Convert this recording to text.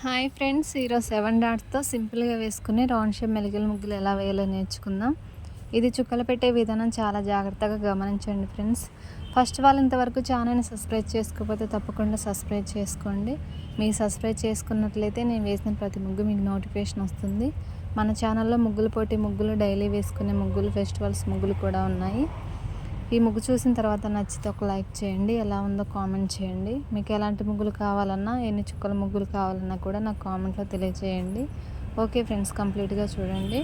Hi friends, ఈరోజు 7 డాట్స్తో సింపుల్గా వేసుకుని రౌండ్ షేప్ మెలికల ముగ్గులు ఎలా వేయాలో నేర్చుకుందాం. ఇది చుక్కలు పెట్టే విధానం చాలా జాగ్రత్తగా గమనించండి ఫ్రెండ్స్. ఫస్ట్ వాళ్ళు ఇంతవరకు ఛానల్ని సబ్స్క్రైబ్ చేసుకోకపోతే తప్పకుండా సబ్స్క్రైబ్ చేసుకోండి. మీరు సబ్స్క్రైబ్ చేసుకున్నట్లయితే నేను వేసిన ప్రతి ముగ్గు మీకు నోటిఫికేషన్ వస్తుంది. మన ఛానల్లో ముగ్గులు పోటీ ముగ్గులు, డైలీ వేసుకునే ముగ్గులు, ఫెస్టివల్స్ ముగ్గులు కూడా ఉన్నాయి. ఈ ముగ్గు చూసిన తర్వాత నచ్చితే ఒక లైక్ చేయండి, ఎలా ఉందో కామెంట్ చేయండి. మీకు ఎలాంటి ముగ్గులు కావాలన్నా, ఎన్ని చుక్కల ముగ్గులు కావాలన్నా కూడా నాకు కామెంట్లో తెలియజేయండి. ఓకే ఫ్రెండ్స్, కంప్లీట్గా చూడండి.